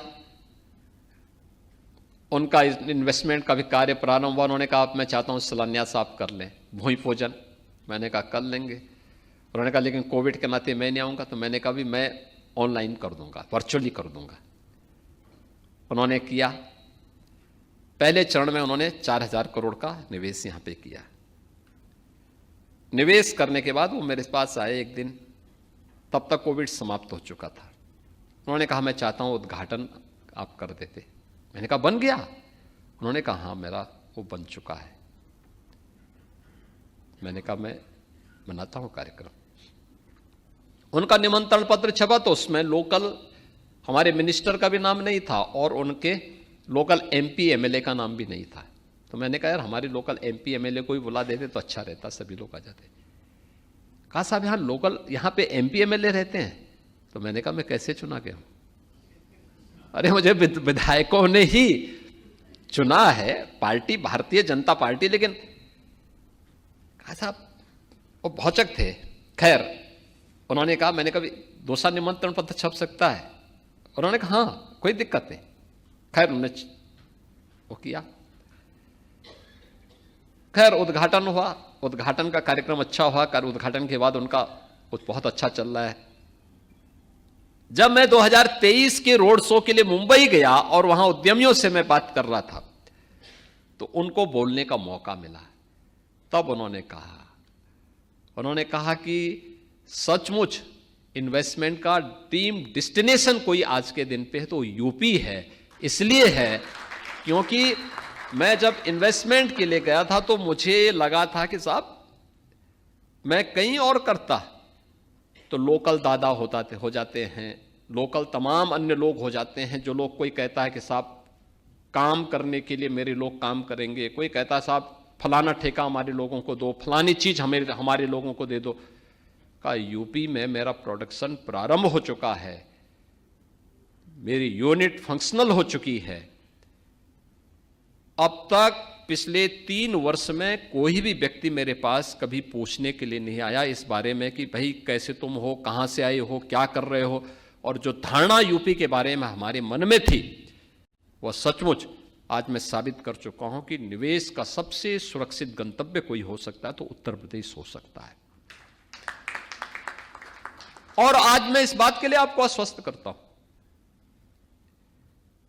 उनका इन्वेस्टमेंट का भी कार्य प्रारंभ हुआ। उन्होंने कहा मैं चाहता हूं शिलान्यास आप कर लें, भूमि पूजन। मैंने कहा कर लेंगे। उन्होंने कहा लेकिन कोविड के नाते मैं नहीं आऊंगा। तो मैंने कहा भी मैं ऑनलाइन कर दूंगा, वर्चुअली कर दूंगा। उन्होंने किया। पहले चरण में उन्होंने 4000 करोड़ का निवेश यहां पे किया। निवेश करने के बाद वो मेरे पास आए एक दिन, तब तक कोविड समाप्त हो चुका था। उन्होंने कहा मैं चाहता हूं उद्घाटन आप कर देते। मैंने कहा बन गया? उन्होंने कहा हाँ मेरा वो बन चुका है। मैंने कहा मैं बनाता हूं कार्यक्रम। उनका निमंत्रण पत्र छपा तो उसमें लोकल हमारे मिनिस्टर का भी नाम नहीं था और उनके लोकल एमपी एमएलए का नाम भी नहीं था। तो मैंने कहा यार हमारे लोकल एमपी एमएलए को भी बुला देते तो अच्छा रहता, सभी लोग आ जाते। कहा साहब यहाँ लोकल, यहाँ पे एमपी एमएलए रहते हैं। तो मैंने कहा मैं कैसे चुना गया हूं? अरे मुझे विधायकों ने ही चुना है, पार्टी भारतीय जनता पार्टी। लेकिन कहा साहब वो भौचक थे। खैर उन्होंने कहा, मैंने कहा दूसरा निमंत्रण पत्र छप सकता है? उन्होंने कहा हाँ कोई दिक्कत नहीं। खैर उन्होंने वो किया। खैर उद्घाटन हुआ, उद्घाटन का कार्यक्रम अच्छा हुआ। उद्घाटन के बाद उनका कुछ बहुत अच्छा चल रहा है। जब मैं 2023 के रोड शो के लिए मुंबई गया और वहां उद्यमियों से मैं बात कर रहा था तो उनको बोलने का मौका मिला। तब उन्होंने कहा कि सचमुच इन्वेस्टमेंट का ड्रीम डेस्टिनेशन कोई आज के दिन पे है तो यूपी है। इसलिए है क्योंकि मैं जब इन्वेस्टमेंट के लिए गया था तो मुझे लगा था कि साहब मैं कहीं और करता तो लोकल दादा हो जाते हैं, लोकल तमाम अन्य लोग हो जाते हैं। जो लोग, कोई कहता है कि साहब काम करने के लिए मेरे लोग काम करेंगे, कोई कहता है साहब फलाना ठेका हमारे लोगों को दो, फलानी चीज हमारे लोगों को दे दो। का यूपी में मेरा प्रोडक्शन प्रारंभ हो चुका है, मेरी यूनिट फंक्शनल हो चुकी है। अब तक पिछले 3 वर्ष में कोई भी व्यक्ति मेरे पास कभी पूछने के लिए नहीं आया इस बारे में कि भाई कैसे तुम हो, कहां से आए हो, क्या कर रहे हो। और जो धारणा यूपी के बारे में हमारे मन में थी वह सचमुच आज मैं साबित कर चुका हूं कि निवेश का सबसे सुरक्षित गंतव्य कोई हो सकता है तो उत्तर प्रदेश हो सकता है। और आज मैं इस बात के लिए आपको आश्वस्त करता हूं,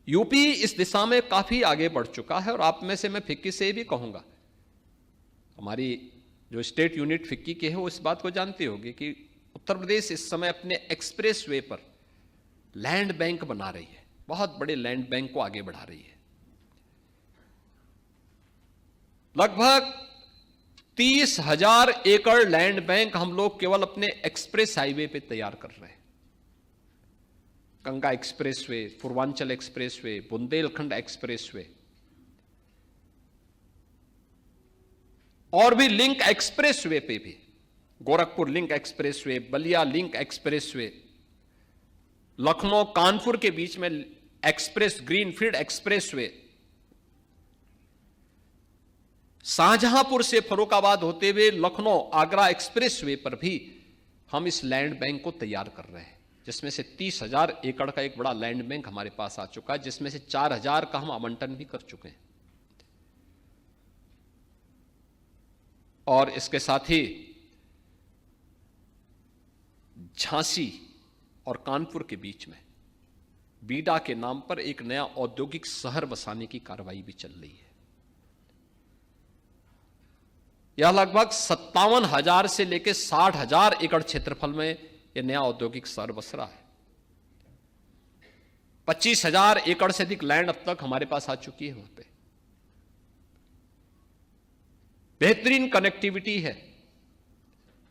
यूपी इस दिशा में काफी आगे बढ़ चुका है। और आप में से मैं फिक्की से भी कहूंगा, हमारी जो स्टेट यूनिट फिक्की की है वो इस बात को जानती होगी कि उत्तर प्रदेश इस समय अपने एक्सप्रेस वे पर लैंड बैंक बना रही है, बहुत बड़े लैंड बैंक को आगे बढ़ा रही है। लगभग 30,000 एकड़ लैंड बैंक हम लोग केवल अपने एक्सप्रेस हाईवे पे तैयार कर रहे हैं। Ganga expressway, Purvanchal expressway, Bundelkhand expressway और भी लिंक एक्सप्रेसवे पे भी, Gorakhpur link expressway, Ballia link expressway, Lucknow Kanpur के बीच में एक्सप्रेस, ग्रीनफील्ड एक्सप्रेसवे, शाहजहांपुर से फर्रुखाबाद होते हुए लखनऊ आगरा एक्सप्रेसवे पर भी हम इस लैंड बैंक को तैयार कर रहे हैं, जिसमें से 30,000 एकड़ का एक बड़ा लैंड बैंक हमारे पास आ चुका है, जिसमें से 4,000 का हम आवंटन भी कर चुके हैं। और इसके साथ ही झांसी और कानपुर के बीच में बीडा के नाम पर एक नया औद्योगिक शहर बसाने की कार्रवाई भी चल रही है। यह लगभग 57,000 से लेकर 60,000 एकड़ क्षेत्रफल में यह नया औद्योगिक शहर बस रहा है। 25,000 एकड़ से अधिक लैंड अब तक हमारे पास आ चुकी है। वहां पे बेहतरीन कनेक्टिविटी है,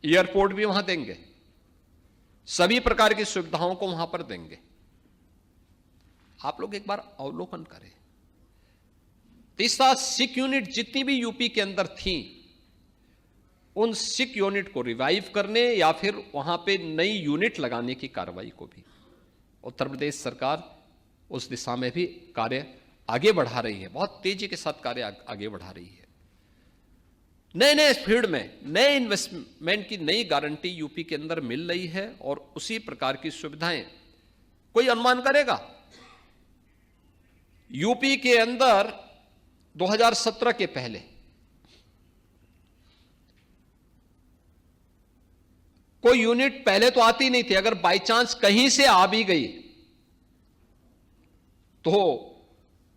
एयरपोर्ट भी वहां देंगे, सभी प्रकार की सुविधाओं को वहां पर देंगे। आप लोग एक बार अवलोकन करें, तीसरा सिक यूनिट जितनी भी यूपी के अंदर थी, उन सिक यूनिट को रिवाइव करने या फिर वहां पे नई यूनिट लगाने की कार्रवाई को भी उत्तर प्रदेश सरकार उस दिशा में भी कार्य आगे बढ़ा रही है, बहुत तेजी के साथ कार्य आगे बढ़ा रही है। नए नए फील्ड में नए इन्वेस्टमेंट की नई गारंटी यूपी के अंदर मिल रही है और उसी प्रकार की सुविधाएं, कोई अनुमान करेगा यूपी के अंदर 2017 के पहले कोई यूनिट पहले तो आती नहीं थी, अगर बाई चांस कहीं से आ भी गई तो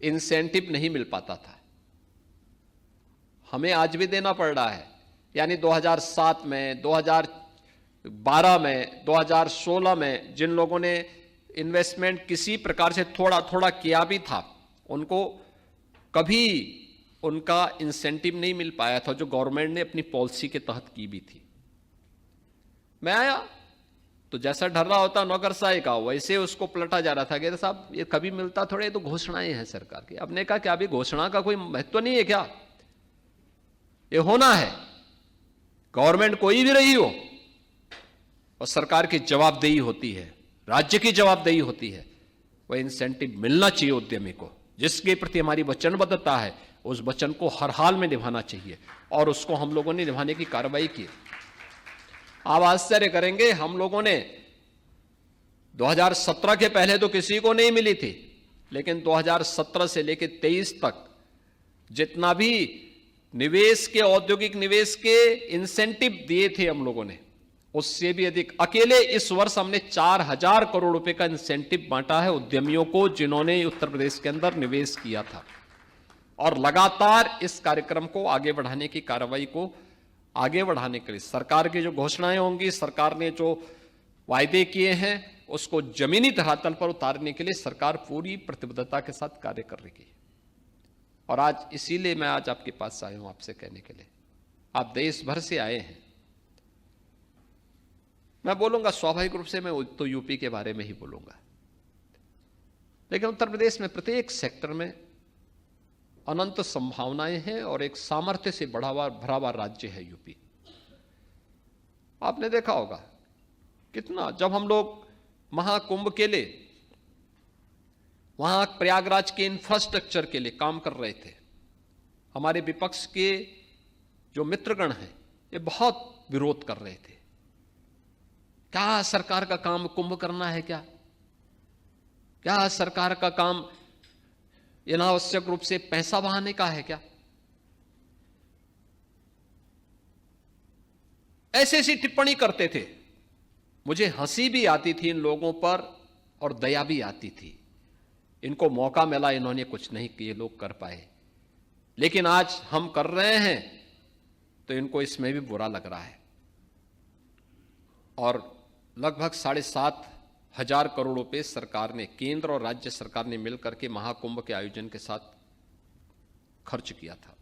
इंसेंटिव नहीं मिल पाता था। हमें आज भी देना पड़ रहा है, यानी 2007 में, 2012 में, 2016 में जिन लोगों ने इन्वेस्टमेंट किसी प्रकार से थोड़ा थोड़ा किया भी था, उनको कभी उनका इंसेंटिव नहीं मिल पाया था जो गवर्नमेंट ने अपनी पॉलिसी के तहत की भी थी। मैं आया तो जैसा डर रहा होता नौकरशाही का, वैसे उसको पलटा जा रहा था कि साहब ये कभी मिलता थोड़े, तो घोषणाएं हैं सरकार की। अब ने कहा कि अभी घोषणा का कोई महत्व नहीं है क्या, ये होना है, गवर्नमेंट कोई भी रही हो और सरकार की जवाबदेही होती है, राज्य की जवाबदेही होती है, वह इंसेंटिव मिलना चाहिए उद्यमी को। जिसके प्रति हमारी वचनबद्धता है उस वचन को हर हाल में निभाना चाहिए और उसको हम लोगों ने निभाने की कार्रवाई की। आप आश्चर्य करेंगे, हम लोगों ने 2017 के पहले तो किसी को नहीं मिली थी, लेकिन 2017 से लेकर 23 तक जितना भी निवेश के, औद्योगिक निवेश के इंसेंटिव दिए थे हम लोगों ने, उससे भी अधिक। अकेले इस वर्ष हमने 4,000 करोड़ रुपए का इंसेंटिव बांटा है उद्यमियों को जिन्होंने उत्तर प्रदेश के अंदर निवेश किया था। और लगातार इस कार्यक्रम को आगे बढ़ाने की कार्रवाई को आगे बढ़ाने के लिए सरकार की जो घोषणाएं होंगी, सरकार ने जो वायदे किए हैं, उसको जमीनी धरातल पर उतारने के लिए सरकार पूरी प्रतिबद्धता के साथ कार्य कर रही है। और आज इसीलिए मैं आज आपके पास आया हूं आपसे कहने के लिए, आप देश भर से आए हैं। मैं बोलूंगा स्वाभाविक रूप से मैं तो यूपी के बारे में ही बोलूंगा, लेकिन उत्तर प्रदेश में प्रत्येक सेक्टर में अनंत संभावनाएं हैं और एक सामर्थ्य से भरा हुआ राज्य है यूपी। आपने देखा होगा कितना, जब हम लोग महाकुंभ के लिए वहां प्रयागराज के इंफ्रास्ट्रक्चर के लिए काम कर रहे थे, हमारे विपक्ष के जो मित्रगण हैं ये बहुत विरोध कर रहे थे। क्या सरकार का काम कुंभ करना है क्या? क्या सरकार का काम अनावश्यक रूप से पैसा बहाने का है क्या? ऐसी ऐसी टिप्पणी करते थे। मुझे हंसी भी आती थी इन लोगों पर और दया भी आती थी। इनको मौका मिला, इन्होंने कुछ नहीं किए, लोग कर पाए। लेकिन आज हम कर रहे हैं तो इनको इसमें भी बुरा लग रहा है। और लगभग 7,500 करोड़ रुपए सरकार ने, केंद्र और राज्य सरकार ने मिलकर के महाकुंभ के आयोजन के साथ खर्च किया था।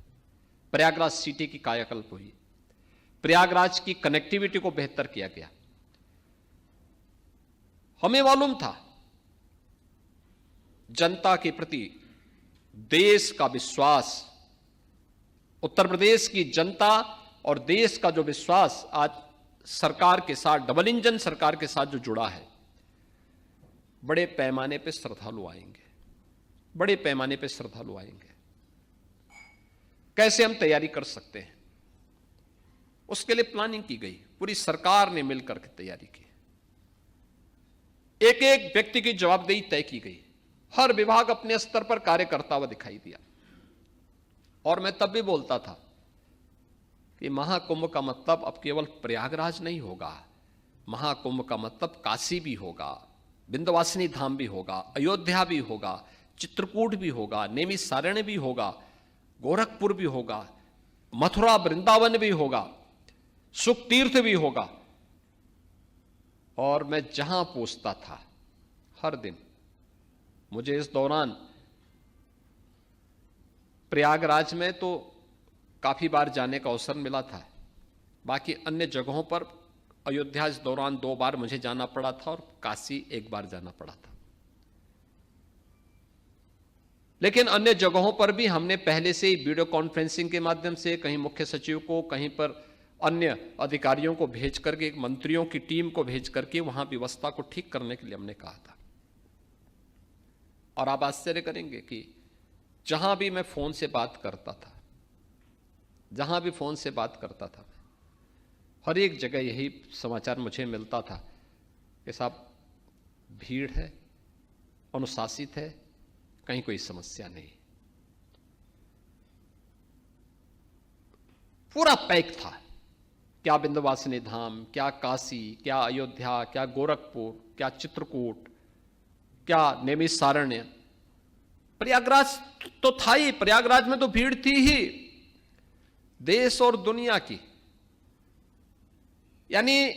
प्रयागराज सिटी की कायाकल्प हुई, प्रयागराज की कनेक्टिविटी को बेहतर किया गया। हमें मालूम था जनता के प्रति देश का विश्वास, उत्तर प्रदेश की जनता और देश का जो विश्वास आज सरकार के साथ, डबल इंजन सरकार के साथ जो जुड़ा है, बड़े पैमाने पे श्रद्धालु आएंगे, बड़े पैमाने पे श्रद्धालु आएंगे। कैसे हम तैयारी कर सकते हैं, उसके लिए प्लानिंग की गई, पूरी सरकार ने मिलकर के तैयारी की। एक एक व्यक्ति की जवाबदेही तय की गई, हर विभाग अपने स्तर पर कार्य करता हुआ दिखाई दिया। और मैं तब भी बोलता था कि महाकुंभ का मतलब अब केवल प्रयागराज नहीं होगा, महाकुंभ का मतलब काशी भी होगा, विंध्यवासिनी धाम भी होगा, अयोध्या भी होगा, चित्रकूट भी होगा, नैमिषारण्य भी होगा, गोरखपुर भी होगा, मथुरा वृंदावन भी होगा, सुख तीर्थ भी होगा। और मैं जहां पूछता था हर दिन, मुझे इस दौरान प्रयागराज में तो काफी बार जाने का अवसर मिला था, बाकी अन्य जगहों पर अयोध्या इस दौरान 2 बार मुझे जाना पड़ा था और काशी 1 बार जाना पड़ा था। लेकिन अन्य जगहों पर भी हमने पहले से ही वीडियो कॉन्फ्रेंसिंग के माध्यम से, कहीं मुख्य सचिव को, कहीं पर अन्य अधिकारियों को भेज करके, एक मंत्रियों की टीम को भेज करके वहां व्यवस्था को ठीक करने के लिए हमने कहा था। और आप आश्चर्य करेंगे कि जहां भी मैं फोन से बात करता था, जहां भी फोन से बात करता था, हर एक जगह यही समाचार मुझे मिलता था कि साहब भीड़ है, अनुशासित है, कहीं कोई समस्या नहीं। पूरा पैक था, क्या विंध्यवासिनी धाम, क्या काशी, क्या अयोध्या, क्या गोरखपुर, क्या चित्रकूट, क्या नैमिषारण्य, प्रयागराज तो था ही। प्रयागराज में तो भीड़ थी ही, देश और दुनिया की। यानी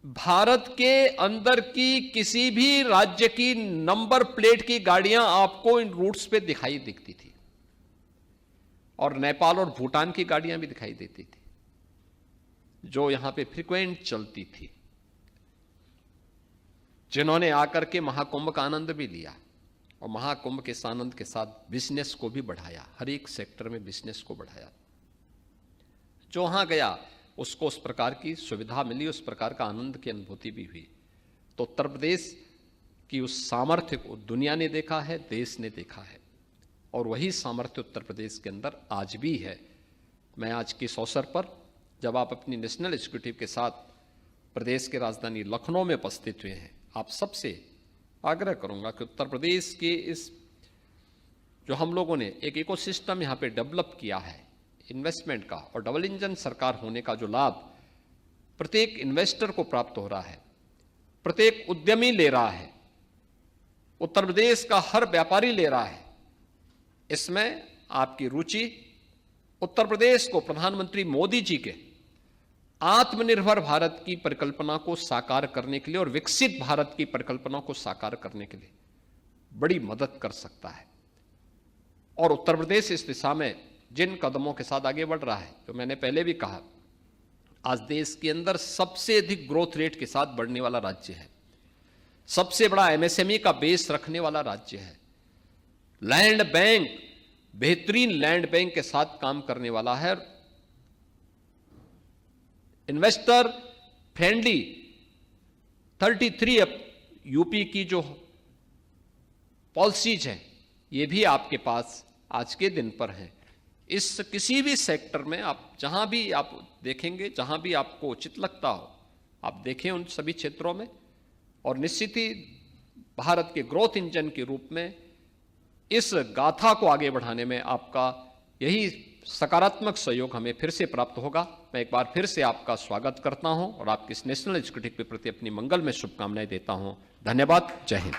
भारत के अंदर की किसी भी राज्य की नंबर प्लेट की गाड़ियां आपको इन रूट्स पे दिखाई दिखती थी, और नेपाल और भूटान की गाड़ियां भी दिखाई देती थी जो यहां पे फ्रीक्वेंट चलती थी, जिन्होंने आकर के महाकुंभ का आनंद भी लिया और महाकुंभ के इस आनंद के साथ बिजनेस को भी बढ़ाया, हर एक सेक्टर में बिजनेस को बढ़ाया। जो वहां गया उसको उस प्रकार की सुविधा मिली, उस प्रकार का आनंद की अनुभूति भी हुई। तो उत्तर प्रदेश की उस सामर्थ्य को दुनिया ने देखा है, देश ने देखा है, और वही सामर्थ्य उत्तर प्रदेश के अंदर आज भी है। मैं आज के इस अवसर पर, जब आप अपनी नेशनल एग्जीक्यूटिव के साथ प्रदेश की राजधानी लखनऊ में उपस्थित हुए हैं, आप सबसे आग्रह करूंगा कि उत्तर प्रदेश के इस जो हम लोगों ने एक इकोसिस्टम यहां पे डेवलप किया है इन्वेस्टमेंट का, और डबल इंजन सरकार होने का जो लाभ प्रत्येक इन्वेस्टर को प्राप्त हो रहा है, प्रत्येक उद्यमी ले रहा है, उत्तर प्रदेश का हर व्यापारी ले रहा है, इसमें आपकी रुचि उत्तर प्रदेश को प्रधानमंत्री मोदी जी के आत्मनिर्भर भारत की परिकल्पना को साकार करने के लिए और विकसित भारत की परिकल्पना को साकार करने के लिए बड़ी मदद कर सकता है। और उत्तर प्रदेश इस दिशा में जिन कदमों के साथ आगे बढ़ रहा है, जो मैंने पहले भी कहा, आज देश के अंदर सबसे अधिक ग्रोथ रेट के साथ बढ़ने वाला राज्य है, सबसे बड़ा एमएसएमई का बेस रखने वाला राज्य है, लैंड बैंक बेहतरीन लैंड बैंक के साथ काम करने वाला है, इन्वेस्टर फ्रेंडली 33 यूपी की जो पॉलिसीज हैं, ये भी आपके पास आज के दिन पर हैं। इस किसी भी सेक्टर में आप जहां भी आप देखेंगे, जहां भी आपको उचित लगता हो, आप देखें उन सभी क्षेत्रों में, और निश्चित ही भारत के ग्रोथ इंजन के रूप में इस गाथा को आगे बढ़ाने में आपका यही सकारात्मक सहयोग हमें फिर से प्राप्त होगा। मैं एक बार फिर से आपका स्वागत करता हूं और आपकी इस नेशनल एग्जीक्यूटिव के प्रति अपनी मंगलमय शुभकामनाएं देता हूं। धन्यवाद। जय हिंद।